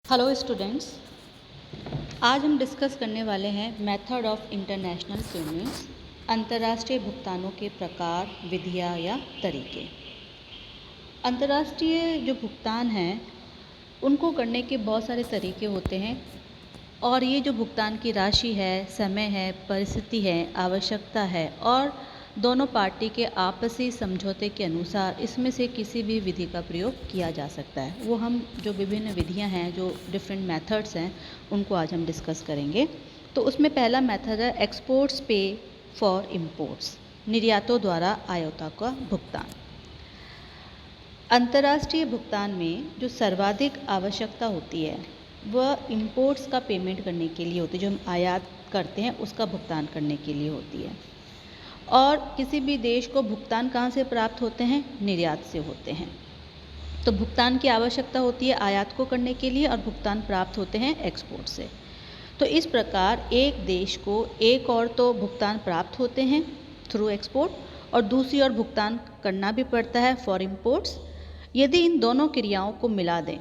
Hello students, आज हम discuss करने वाले हैं मेथड ऑफ इंटरनेशनल पेमेंट्स, अंतर्राष्ट्रीय भुगतानों के प्रकार, विधियाँ या तरीके। अंतर्राष्ट्रीय जो भुगतान हैं उनको करने के बहुत सारे तरीके होते हैं और ये जो भुगतान की राशि है, समय है, परिस्थिति है, आवश्यकता है और दोनों पार्टी के आपसी समझौते के अनुसार इसमें से किसी भी विधि का प्रयोग किया जा सकता है। वो हम जो विभिन्न विधियां हैं, जो डिफरेंट मेथड्स हैं, उनको आज हम डिस्कस करेंगे। तो उसमें पहला मेथड है एक्सपोर्ट्स पे फॉर इम्पोर्ट्स, निर्यातों द्वारा आयातों का भुगतान। अंतर्राष्ट्रीय भुगतान में जो सर्वाधिक आवश्यकता होती है वह इम्पोर्ट्स का पेमेंट करने के लिए होती है, जो हम आयात करते हैं उसका भुगतान करने के लिए होती है। और किसी भी देश को भुगतान कहाँ से प्राप्त होते हैं? निर्यात से होते हैं। तो भुगतान की आवश्यकता होती है आयात को करने के लिए और भुगतान प्राप्त होते हैं एक्सपोर्ट से। तो इस प्रकार एक देश को एक और तो भुगतान प्राप्त होते हैं थ्रू एक्सपोर्ट और दूसरी ओर भुगतान करना भी पड़ता है फॉर इम्पोर्ट्स। यदि इन दोनों क्रियाओं को मिला दें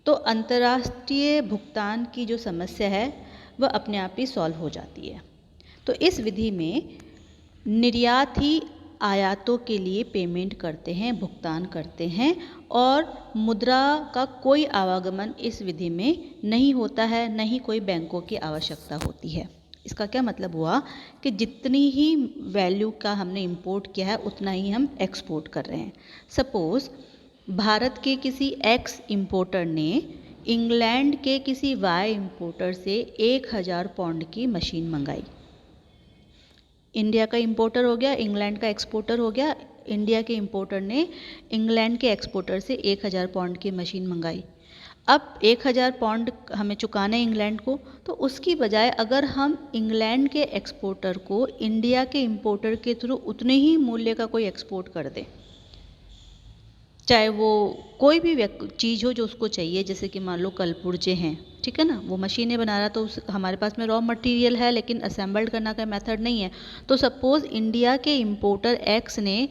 तो अंतर्राष्ट्रीय भुगतान की जो समस्या है वह अपने आप ही सॉल्व हो जाती है। तो इस विधि में निर्यात ही आयातों के लिए पेमेंट करते हैं, भुगतान करते हैं और मुद्रा का कोई आवागमन इस विधि में नहीं होता है, न ही कोई बैंकों की आवश्यकता होती है। इसका क्या मतलब हुआ कि जितनी ही वैल्यू का हमने इंपोर्ट किया है उतना ही हम एक्सपोर्ट कर रहे हैं। सपोज़ भारत के किसी एक्स इंपोर्टर ने इंग्लैंड के किसी वाई इंपोर्टर से 1000 पाउंड की मशीन मंगाई। इंडिया का इंपोर्टर हो गया, इंग्लैंड का एक्सपोर्टर हो गया। इंडिया के इंपोर्टर ने इंग्लैंड के एक्सपोर्टर से 1000 पाउंड की मशीन मंगाई। अब 1000 पाउंड हमें चुकाने इंग्लैंड को, तो उसकी बजाय अगर हम इंग्लैंड के एक्सपोर्टर को इंडिया के इंपोर्टर के थ्रू उतने ही मूल्य का कोई एक्सपोर्ट कर दें, चाहे वो कोई भी चीज़ हो जो उसको चाहिए, जैसे कि मान लो कलपुर्जे हैं, ठीक है ना, वो मशीनें बना रहा तो हमारे पास में रॉ मटेरियल है लेकिन असेंबल्ड करना का मेथड नहीं है। तो सपोज़ इंडिया के इंपोर्टर एक्स ने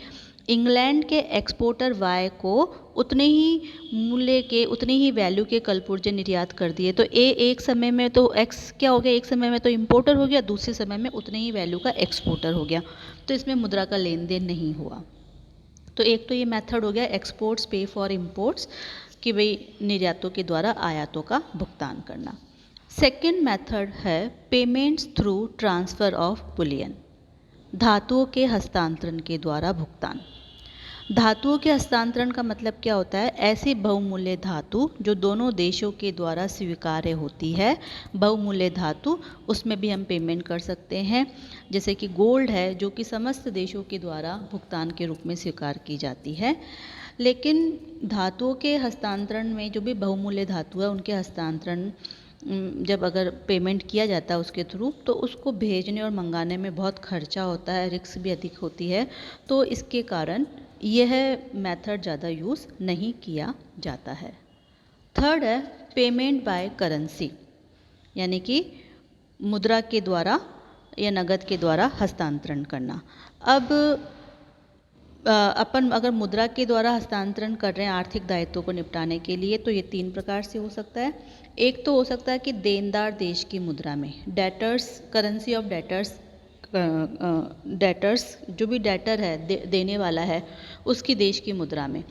इंग्लैंड के एक्सपोर्टर वाई को उतने ही मूल्य के, उतनी ही वैल्यू के कलपुर्जे निर्यात कर दिए। तो एक समय में तो एक्स क्या हो गया, एक समय में तो इंपोर्टर हो गया, दूसरे समय में उतने ही वैल्यू का एक्सपोर्टर हो गया। तो इसमें मुद्रा का लेन देन नहीं हुआ। तो एक तो ये मेथड हो गया एक्सपोर्ट्स पे फॉर इम्पोर्ट्स, कि भाई निर्यातों के द्वारा आयातों का भुगतान करना। सेकंड मेथड है payments through transfer of Boolean, धातुओं के हस्तांतरण के द्वारा भुगतान। धातुओं के हस्तांतरण का मतलब क्या होता है? ऐसी बहुमूल्य धातु जो दोनों देशों के द्वारा स्वीकार्य होती है, बहुमूल्य धातु, उसमें भी हम पेमेंट कर सकते हैं। जैसे कि गोल्ड है जो कि समस्त देशों के द्वारा भुगतान के रूप में स्वीकार की जाती है। लेकिन धातुओं के हस्तांतरण में जो भी बहुमूल्य धातु है उनके हस्तांतरण जब अगर पेमेंट किया जाता है उसके थ्रू, तो उसको भेजने और मंगाने में बहुत खर्चा होता है, रिस्क भी अधिक होती है। तो इसके कारण यह मेथड ज़्यादा यूज़ नहीं किया जाता है। थर्ड है पेमेंट बाय करेंसी, यानी कि मुद्रा के द्वारा या नगद के द्वारा हस्तांतरण करना। अब अपन अगर मुद्रा के द्वारा हस्तांतरण कर रहे हैं आर्थिक दायित्वों को निपटाने के लिए, तो ये 3 प्रकार से हो सकता है। एक तो हो सकता है कि देनदार देश की मुद्रा में, debtors, currency of debtors, debtors जो भी डेटर है, देने वाला है, उसकी देश की मुद्रा में।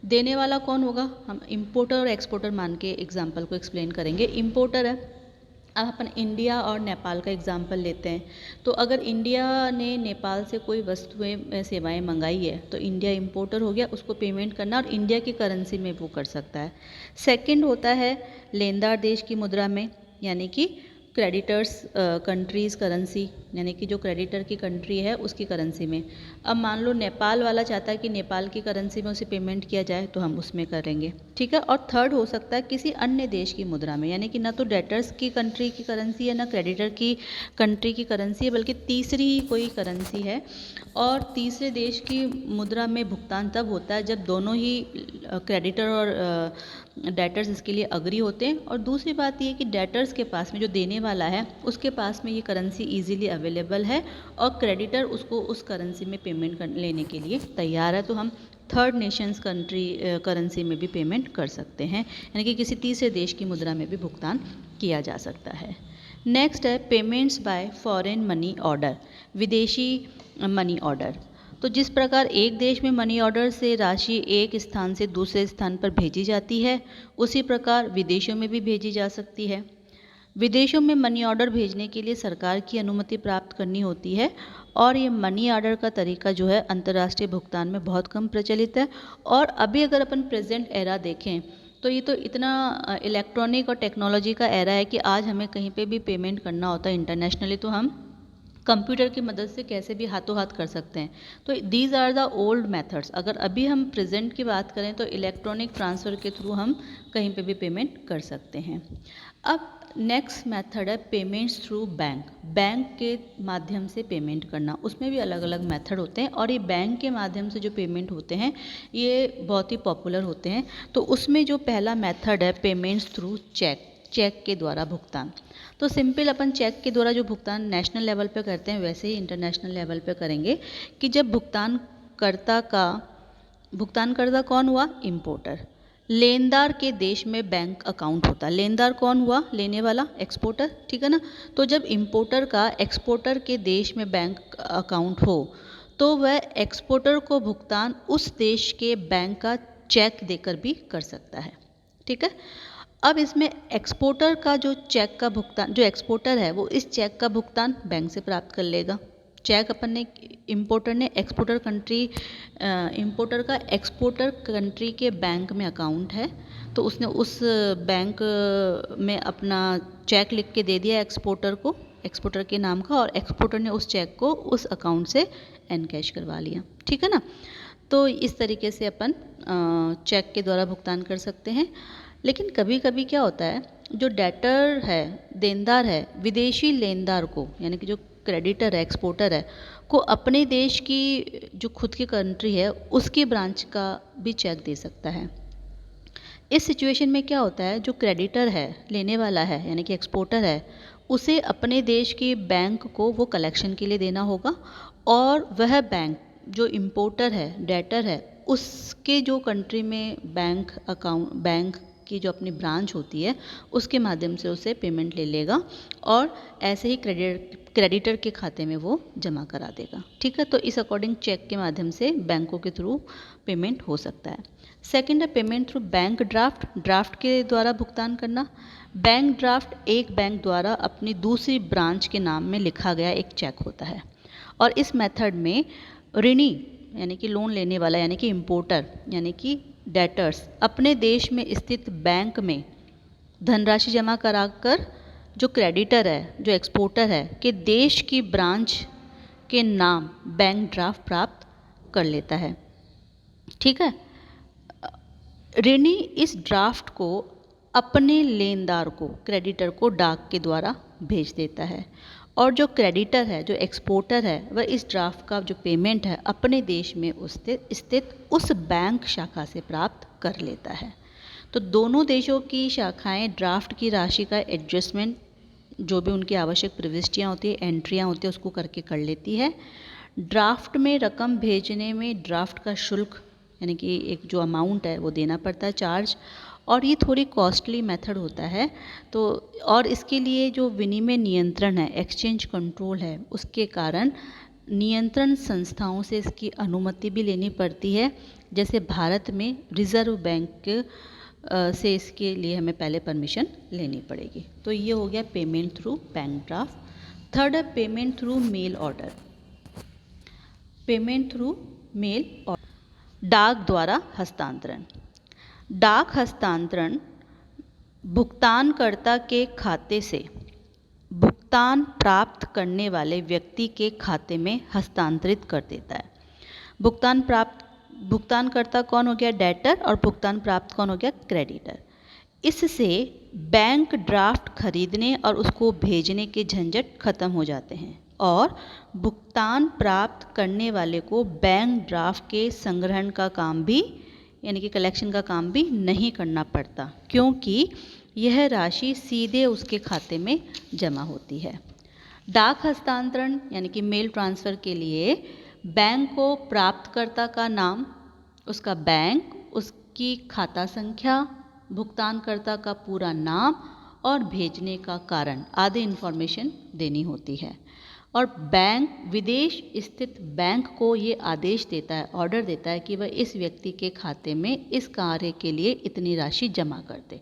देने वाला कौन होगा? हम इंपोर्टर और एक्सपोर्टर मान के एग्जाम्पल को एक्सप्लेन करेंगे। इंपोर्टर है, अब अपन इंडिया और नेपाल का एग्जाम्पल लेते हैं। तो अगर इंडिया ने नेपाल से कोई वस्तुएं सेवाएं मंगाई है तो इंडिया इंपोर्टर हो गया, उसको पेमेंट करना और इंडिया की करेंसी में वो कर सकता है। सेकंड होता है लेनदार देश की मुद्रा में, यानी कि क्रेडिटर्स कंट्रीज़ करेंसी, यानी कि जो क्रेडिटर की कंट्री है उसकी करेंसी में। अब मान लो नेपाल वाला चाहता है कि नेपाल की करेंसी में उसे पेमेंट किया जाए, तो हम उसमें करेंगे, ठीक है। और थर्ड हो सकता है किसी अन्य देश की मुद्रा में, यानी कि ना तो डेटर्स की कंट्री की करेंसी है, ना क्रेडिटर की कंट्री की करेंसी है, बल्कि तीसरी ही कोई करेंसी है। और तीसरे देश की मुद्रा में भुगतान तब होता है जब दोनों ही क्रेडिटर और डेटर्स इसके लिए अग्री होते हैं। और दूसरी बात ये कि डेटर्स के पास में, जो देने वाला है, उसके पास में ये करेंसी इजीली अवेलेबल है और क्रेडिटर उसको उस करेंसी में पेमेंट लेने के लिए तैयार है। तो हम थर्ड नेशंस करेंसी में भी पेमेंट कर सकते हैं, यानी कि किसी तीसरे देश की मुद्रा में भी भुगतान किया जा सकता है। नेक्स्ट है payments bye foreign money order, विदेशी मनी ऑर्डर। तो जिस प्रकार एक देश में मनी ऑर्डर से राशि एक स्थान से दूसरे स्थान पर भेजी जाती है, उसी प्रकार विदेशों में भी भेजी जा सकती है। विदेशों में मनी ऑर्डर भेजने के लिए सरकार की अनुमति प्राप्त करनी होती है, और ये मनी ऑर्डर का तरीका जो है अंतर्राष्ट्रीय भुगतान में बहुत कम प्रचलित है। और अभी अगर अपन प्रेजेंट एरा देखें तो ये तो इतना इलेक्ट्रॉनिक और टेक्नोलॉजी का एरा है कि आज हमें कहीं पे भी पेमेंट करना होता है इंटरनेशनली तो हम कंप्यूटर की मदद से कैसे भी हाथों हाथ कर सकते हैं। तो these are the old methods. अगर अभी हम प्रेजेंट की बात करें तो इलेक्ट्रॉनिक ट्रांसफ़र के थ्रू हम कहीं पे भी पेमेंट कर सकते हैं। अब नेक्स्ट मेथड है पेमेंट्स थ्रू बैंक, बैंक के माध्यम से पेमेंट करना। उसमें भी अलग अलग मेथड होते हैं, और ये बैंक के माध्यम से जो पेमेंट होते हैं ये बहुत ही पॉपुलर होते हैं। तो उसमें जो पहला मेथड है पेमेंट्स थ्रू चेक, चेक के द्वारा भुगतान। तो सिंपल अपन चेक के द्वारा जो भुगतान नेशनल लेवल पे करते हैं वैसे ही इंटरनेशनल लेवल पे करेंगे कि जब भुगतानकर्ता कौन हुआ? इंपोर्टर। लेनदार के देश में बैंक अकाउंट होता है। लेनदार कौन हुआ? लेने वाला, एक्सपोर्टर, ठीक है ना। तो जब इंपोर्टर का एक्सपोर्टर के देश में बैंक अकाउंट हो तो वह एक्सपोर्टर को भुगतान उस देश के बैंक का चेक देकर भी कर सकता है, ठीक है। अब इसमें एक्सपोर्टर का जो चेक का भुगतान, जो एक्सपोर्टर है वो इस चेक का भुगतान बैंक से प्राप्त कर लेगा। चेक अपन ने इंपोर्टर ने इंपोर्टर का एक्सपोर्टर कंट्री के बैंक में अकाउंट है, तो उसने उस बैंक में अपना चेक लिख के दे दिया एक्सपोर्टर को, एक्सपोर्टर के नाम का, और एक्सपोर्टर ने उस चेक को उस अकाउंट से एनकैश करवा लिया, ठीक है ना। तो इस तरीके से अपन चेक के द्वारा भुगतान कर सकते हैं। लेकिन कभी कभी क्या होता है, जो डेटर है, देनदार है, विदेशी लेनदार को, यानी कि जो क्रेडिटर है, एक्सपोर्टर है, को अपने देश की जो खुद की कंट्री है उसकी ब्रांच का भी चेक दे सकता है। इस सिचुएशन में क्या होता है, जो क्रेडिटर है, लेने वाला है, यानी कि एक्सपोर्टर है, उसे अपने देश के बैंक को वो कलेक्शन के लिए देना होगा, और वह बैंक जो इंपोर्टर है, डेटर है, उसके जो कंट्री में बैंक की जो अपनी ब्रांच होती है उसके माध्यम से उसे पेमेंट ले लेगा, और ऐसे ही क्रेडिटर के खाते में वो जमा करा देगा, ठीक है। तो इस अकॉर्डिंग चेक के माध्यम से बैंकों के थ्रू पेमेंट हो सकता है। सेकंड है payment through bank draft, draft के द्वारा भुगतान करना। बैंक ड्राफ्ट एक बैंक द्वारा अपनी दूसरी ब्रांच के नाम में लिखा गया एक चेक होता है, और इस मेथड में ऋणी यानी कि लोन लेने वाला, यानी कि इंपोर्टर, यानी कि डेटर्स अपने देश में स्थित बैंक में धनराशि जमा कराकर जो क्रेडिटर है, जो एक्सपोर्टर है, के देश की ब्रांच के नाम बैंक ड्राफ्ट प्राप्त कर लेता है, ठीक है। ऋणी इस ड्राफ्ट को अपने लेनदार को, क्रेडिटर को डाक के द्वारा भेज देता है, और जो क्रेडिटर है, जो एक्सपोर्टर है, वह इस ड्राफ्ट का जो पेमेंट है अपने देश में स्थित उस बैंक शाखा से प्राप्त कर लेता है। तो दोनों देशों की शाखाएं ड्राफ्ट की राशि का एडजस्टमेंट, जो भी उनकी आवश्यक प्रविष्टियाँ होती है, एंट्रियाँ होती है, उसको करके कर लेती है। ड्राफ्ट में रकम भेजने में ड्राफ्ट का शुल्क, यानी कि एक जो अमाउंट है वो देना पड़ता है, चार्ज, और ये थोड़ी कॉस्टली मेथड होता है। तो और इसके लिए जो विनिमय नियंत्रण है, एक्सचेंज कंट्रोल है, उसके कारण नियंत्रण संस्थाओं से इसकी अनुमति भी लेनी पड़ती है। जैसे भारत में रिजर्व बैंक से इसके लिए हमें पहले परमिशन लेनी पड़ेगी। तो ये हो गया payment through bank draft. Third है payment through mail order, payment through mail order, डाक द्वारा हस्तांतरण। डाक हस्तांतरण भुगतानकर्ता के खाते से भुगतान प्राप्त करने वाले व्यक्ति के खाते में हस्तांतरित कर देता है। भुगतानकर्ता कौन हो गया? डेटर, और भुगतान प्राप्त कौन हो गया? क्रेडिटर। इससे बैंक ड्राफ्ट खरीदने और उसको भेजने के झंझट खत्म हो जाते हैं, और भुगतान प्राप्त करने वाले को बैंक ड्राफ्ट के संग्रहण का काम भी, यानी कि कलेक्शन का काम भी नहीं करना पड़ता, क्योंकि यह राशि सीधे उसके खाते में जमा होती है। डाक हस्तांतरण यानी कि मेल ट्रांसफ़र के लिए बैंक को प्राप्तकर्ता का नाम, उसका बैंक, उसकी खाता संख्या, भुगतानकर्ता का पूरा नाम और भेजने का कारण आदि इन्फॉर्मेशन देनी होती है। और बैंक विदेश स्थित बैंक को ये आदेश देता है, ऑर्डर देता है कि वह इस व्यक्ति के खाते में इस कार्य के लिए इतनी राशि जमा कर दे।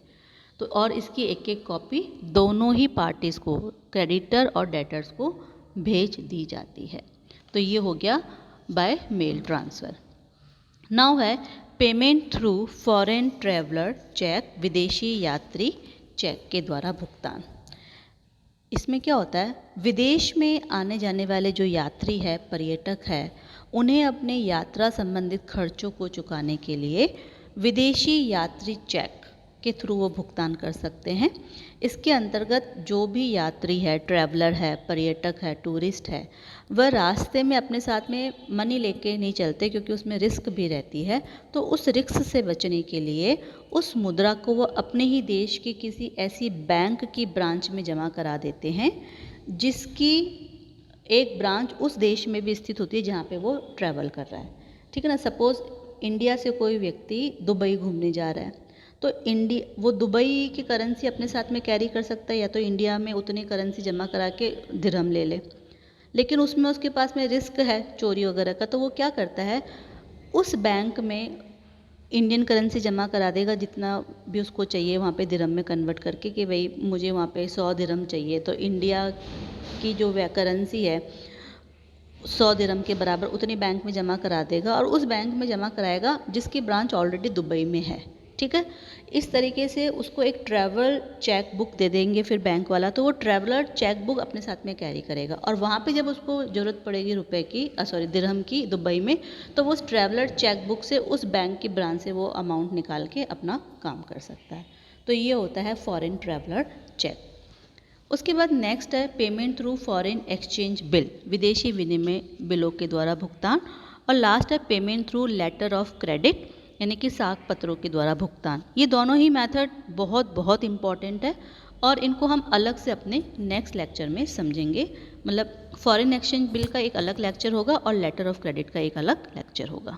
तो और इसकी एक एक कॉपी दोनों ही पार्टीज़ को, क्रेडिटर और डेटर्स को भेज दी जाती है। तो ये हो गया बाय मेल ट्रांसफ़र। नाउ है payment through foreign traveller cheque, विदेशी यात्री चेक के द्वारा भुगतान। इसमें क्या होता है, विदेश में आने जाने वाले जो यात्री है, पर्यटक है, उन्हें अपने यात्रा संबंधित खर्चों को चुकाने के लिए विदेशी यात्री चेक के थ्रू वो भुगतान कर सकते हैं। इसके अंतर्गत जो भी यात्री है, ट्रैवलर है, पर्यटक है, टूरिस्ट है, वह रास्ते में अपने साथ में मनी लेके नहीं चलते, क्योंकि उसमें रिस्क भी रहती है। तो उस रिस्क से बचने के लिए उस मुद्रा को वो अपने ही देश की किसी ऐसी बैंक की ब्रांच में जमा करा देते हैं, जिसकी एक ब्रांच उस देश में भी स्थित होती है जहाँ पे वो ट्रैवल कर रहा है। ठीक है ना। सपोज़ इंडिया से कोई व्यक्ति दुबई घूमने जा रहा है, तो वो दुबई की करेंसी अपने साथ में कैरी कर सकता है, या तो इंडिया में उतनी करेंसी जमा करा के दिरहम ले ले। लेकिन उसमें उसके पास में रिस्क है चोरी वगैरह का, तो वो क्या करता है, उस बैंक में इंडियन करेंसी जमा करा देगा जितना भी उसको चाहिए, वहाँ पे दिरहम में कन्वर्ट करके कि भाई मुझे वहाँ पे 100 दिरहम चाहिए, तो इंडिया की जो करेंसी है 100 दिरहम के बराबर उतनी बैंक में जमा करा देगा, और उस बैंक में जमा कराएगा जिसकी ब्रांच ऑलरेडी दुबई में है। ठीक है। इस तरीके से उसको एक ट्रैवल चेक बुक दे देंगे फिर बैंक वाला, तो वो ट्रैवलर चेक बुक अपने साथ में कैरी करेगा, और वहाँ पे जब उसको ज़रूरत पड़ेगी रुपए की, दिरहम की दुबई में, तो वो उस ट्रैवलर चेक बुक से उस बैंक की ब्रांच से वो अमाउंट निकाल के अपना काम कर सकता है। तो ये होता है फॉरेन ट्रैवलर चेक। उसके बाद नेक्स्ट है payment through foreign exchange bill, विदेशी विनिमय बिलों के द्वारा भुगतान। और लास्ट है payment through letter of credit, यानी कि साख पत्रों के द्वारा भुगतान। ये दोनों ही मेथड बहुत बहुत इम्पॉर्टेंट है, और इनको हम अलग से अपने नेक्स्ट लेक्चर में समझेंगे। मतलब फॉरेन एक्सचेंज बिल का एक अलग लेक्चर होगा और लेटर ऑफ क्रेडिट का एक अलग लेक्चर होगा।